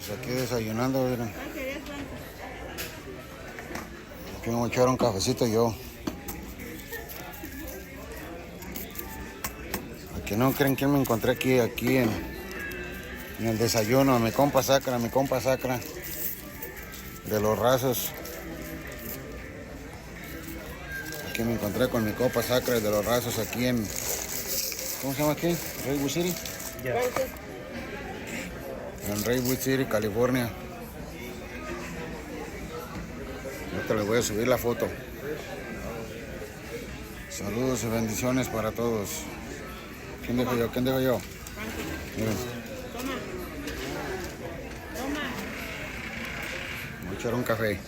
Pues aquí desayunando, miren. Aquí me voy a echar un cafecito yo. Aquí no creen quién me encontré aquí en el desayuno. Mi compa Sacra, de los Rasos. Aquí me encontré con mi compa Sacra de los Rasos aquí en... ¿Cómo se llama aquí? Redwood City. Yeah. En Redwood City, California. Ahorita les voy a subir la foto. Saludos y bendiciones para todos. ¿Quién dejo yo? Miren. Toma. Voy a echar un café.